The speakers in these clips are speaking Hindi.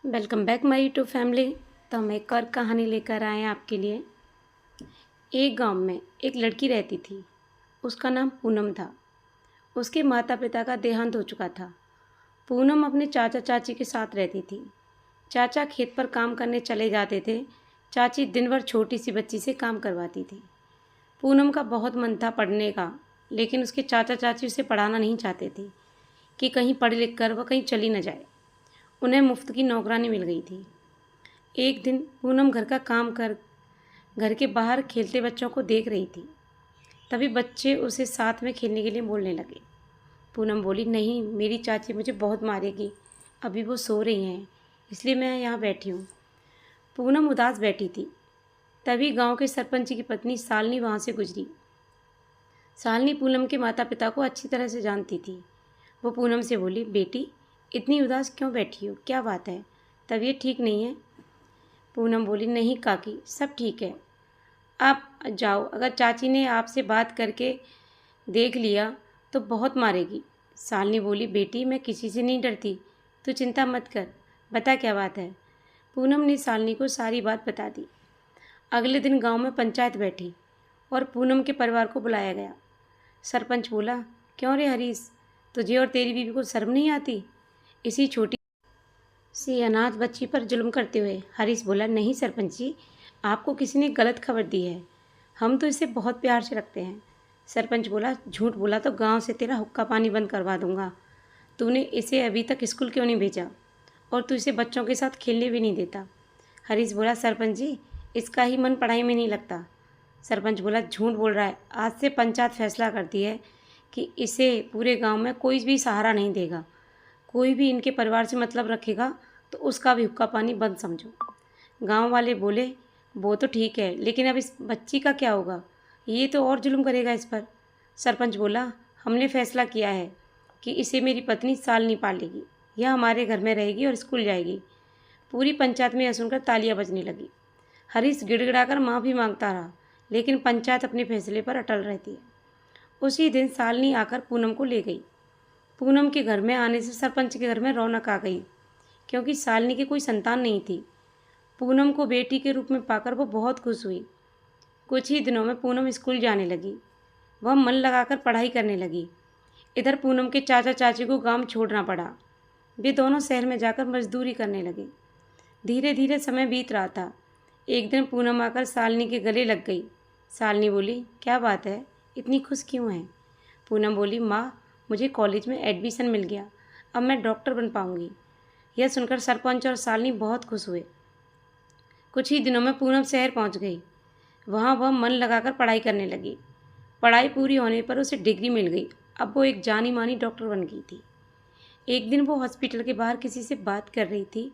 Welcome back my YouTube family. तो हम एक और कहानी लेकर आए हैं आपके लिए। एक गांव में एक लड़की रहती थी। उसका नाम पूनम था। उसके माता पिता का देहांत हो चुका था। पूनम अपने चाचा चाची के साथ रहती थी। चाचा खेत पर काम करने चले जाते थे। चाची दिन भर छोटी सी बच्ची से काम करवाती थी। पूनम का बहुत मन था पढ़ने का, लेकिन उसके चाचा चाची उसे पढ़ाना नहीं चाहते थे कि कहीं पढ़ लिख कर वह कहीं चली न जाए। उन्हें मुफ्त की नौकरानी मिल गई थी। एक दिन पूनम घर का काम कर घर के बाहर खेलते बच्चों को देख रही थी। तभी बच्चे उसे साथ में खेलने के लिए बोलने लगे। पूनम बोली, नहीं, मेरी चाची मुझे बहुत मारेगी। अभी वो सो रही हैं, इसलिए मैं यहाँ बैठी हूँ। पूनम उदास बैठी थी। तभी गांव के सरपंच की पत्नी शालिनी वहाँ से गुजरी। शालिनी पूनम के माता पिता को अच्छी तरह से जानती थी। वो पूनम से बोली, बेटी, इतनी उदास क्यों बैठी हो? क्या बात है? तबीयत ठीक नहीं है? पूनम बोली, नहीं काकी, सब ठीक है। आप जाओ, अगर चाची ने आपसे बात करके देख लिया तो बहुत मारेगी। शालिनी बोली, बेटी, मैं किसी से नहीं डरती, तू चिंता मत कर, बता क्या बात है। पूनम ने शालिनी को सारी बात बता दी। अगले दिन गांव में पंचायत बैठी और पूनम के परिवार को बुलाया गया। सरपंच बोला, क्यों रे हरीश, तुझे और तेरी बीवी को शर्म नहीं आती इसी छोटी सी अनाथ बच्ची पर जुल्म करते हुए? हरीश बोला, नहीं सरपंच जी, आपको किसी ने गलत खबर दी है। हम तो इसे बहुत प्यार से रखते हैं। सरपंच बोला, झूठ बोला तो गांव से तेरा हुक्का पानी बंद करवा दूंगा। तूने इसे अभी तक स्कूल क्यों नहीं भेजा? और तू इसे बच्चों के साथ खेलने भी नहीं देता। हरीश बोला, सरपंच जी, इसका ही मन पढ़ाई में नहीं लगता। सरपंच बोला, झूठ बोल रहा है। आज से पंचायत फैसला करती है कि इसे पूरे गांव में कोई भी सहारा नहीं देगा। कोई भी इनके परिवार से मतलब रखेगा तो उसका भी हुक्का पानी बंद समझो। गांव वाले बोले, वो तो ठीक है, लेकिन अब इस बच्ची का क्या होगा? ये तो और जुल्म करेगा इस पर। सरपंच बोला, हमने फैसला किया है कि इसे मेरी पत्नी शालिनी पालेगी। यह हमारे घर में रहेगी और स्कूल जाएगी। पूरी पंचायत में यह सुनकर तालियां बजने लगी। हरीश गिड़गिड़ाकर माफ़ी मांगता रहा, लेकिन पंचायत अपने फैसले पर अटल रहती है। उसी दिन शालिनी आकर पूनम को ले गई। पूनम के घर में आने से सरपंच के घर में रौनक आ गई, क्योंकि शालिनी की कोई संतान नहीं थी। पूनम को बेटी के रूप में पाकर वो बहुत खुश हुई। कुछ ही दिनों में पूनम स्कूल जाने लगी। वह मन लगाकर पढ़ाई करने लगी। इधर पूनम के चाचा चाची को गांव छोड़ना पड़ा। वे दोनों शहर में जाकर मजदूरी करने लगे। धीरे धीरे समय बीत रहा था। एक दिन पूनम आकर शालिनी के गले लग गई। शालिनी बोली, क्या बात है, इतनी खुश क्यों है? पूनम बोली, माँ, मुझे कॉलेज में एडमिशन मिल गया, अब मैं डॉक्टर बन पाऊंगी। यह सुनकर सरपंच और शालिनी बहुत खुश हुए। कुछ ही दिनों में पूनम शहर पहुंच गई। वहां वह मन लगाकर पढ़ाई करने लगी। पढ़ाई पूरी होने पर उसे डिग्री मिल गई। अब वो एक जानी मानी डॉक्टर बन गई थी। एक दिन वो हॉस्पिटल के बाहर किसी से बात कर रही थी।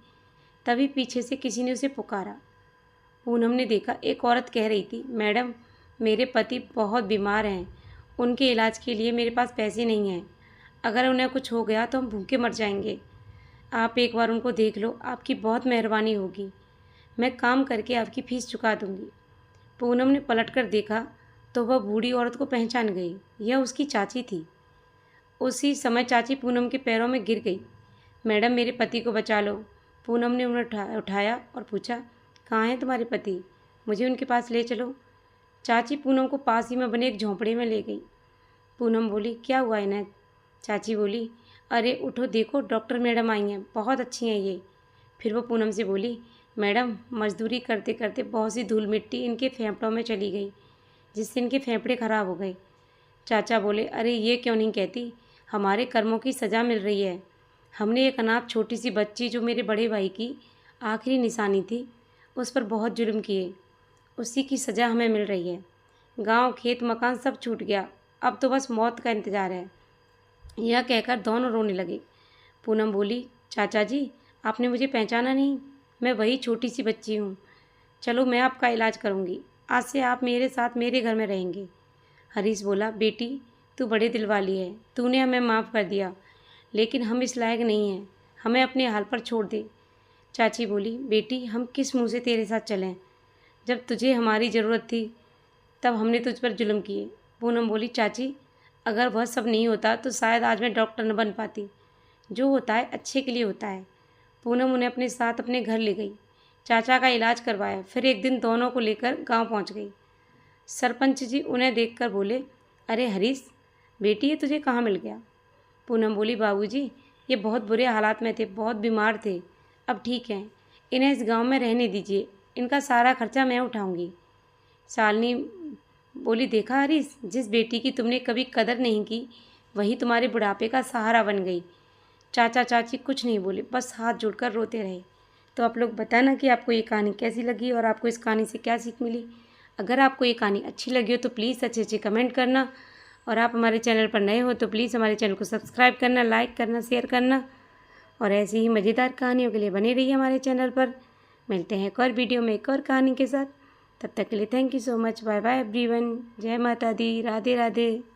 तभी पीछे से किसी ने उसे पुकारा। पूनम ने देखा, एक औरत कह रही थी, मैडम, मेरे पति बहुत बीमार हैं, उनके इलाज के लिए मेरे पास पैसे नहीं हैं। अगर उन्हें कुछ हो गया तो हम भूखे मर जाएंगे। आप एक बार उनको देख लो, आपकी बहुत मेहरबानी होगी। मैं काम करके आपकी फ़ीस चुका दूंगी। पूनम ने पलटकर देखा तो वह बूढ़ी औरत को पहचान गई। यह उसकी चाची थी। उसी समय चाची पूनम के पैरों में गिर गई। मैडम, मेरे पति को बचा लो। पूनम ने उन्हें उठाया और पूछा, कहाँ हैं तुम्हारे पति? मुझे उनके पास ले चलो। चाची पूनम को पास ही में बने एक झोंपड़े में ले गई। पूनम बोली, क्या हुआ इन्हें? चाची बोली, अरे उठो, देखो डॉक्टर मैडम आई हैं, बहुत अच्छी हैं ये। फिर वो पूनम से बोली, मैडम, मजदूरी करते करते बहुत सी धूल मिट्टी इनके फेफड़ों में चली गई, जिससे इनके फेफड़े खराब हो गए। चाचा बोले, अरे ये क्यों नहीं कहती, हमारे कर्मों की सज़ा मिल रही है। हमने एक अनाथ छोटी सी बच्ची, जो मेरे बड़े भाई की आखिरी निशानी थी, उस पर बहुत जुल्म किए, उसी की सज़ा हमें मिल रही है। गांव, खेत, मकान सब छूट गया, अब तो बस मौत का इंतज़ार है। यह कहकर दोनों रोने लगे। पूनम बोली, चाचा जी, आपने मुझे पहचाना नहीं? मैं वही छोटी सी बच्ची हूँ। चलो, मैं आपका इलाज करूँगी। आज से आप मेरे साथ मेरे घर में रहेंगे। हरीश बोला, बेटी, तू बड़े दिल वाली है, तूने हमें माफ़ कर दिया, लेकिन हम इस लायक नहीं हैं, हमें अपने हाल पर छोड़ दे। चाची बोली, बेटी, हम किस मुँह से तेरे साथ चलें? जब तुझे हमारी ज़रूरत थी तब हमने तुझ पर जुल्म किए। पूनम बोली, चाची, अगर वह सब नहीं होता तो शायद आज मैं डॉक्टर न बन पाती। जो होता है अच्छे के लिए होता है। पूनम उन्हें अपने साथ अपने घर ले गई, चाचा का इलाज करवाया। फिर एक दिन दोनों को लेकर गांव पहुंच गई। सरपंच जी उन्हें देखकर बोले, अरे हरीश बेटी, ये तुझे कहाँ मिल गया? पूनम बोली, बाबूजी ये बहुत बुरे हालात में थे, बहुत बीमार थे, अब ठीक हैं। इन्हें इस गांव में रहने दीजिए, इनका सारा खर्चा मैं उठाऊंगी। शालिनी बोली, देखा हरीश, जिस बेटी की तुमने कभी कदर नहीं की वही तुम्हारे बुढ़ापे का सहारा बन गई। चाचा चाची कुछ नहीं बोले, बस हाथ जोड़कर रोते रहे। तो आप लोग बताना कि आपको ये कहानी कैसी लगी और आपको इस कहानी से क्या सीख मिली। अगर आपको ये कहानी अच्छी लगी हो तो प्लीज़ अच्छे अच्छे कमेंट करना, और आप हमारे चैनल पर नए हो तो प्लीज़ हमारे चैनल को सब्सक्राइब करना, लाइक करना, शेयर करना, और ऐसी ही मज़ेदार कहानियों के लिए बने रहिए हमारे चैनल पर। मिलते हैं एक और वीडियो में एक और कहानी के साथ। तब तक के लिए thank you so much. Bye bye everyone. जय माता दी। राधे राधे।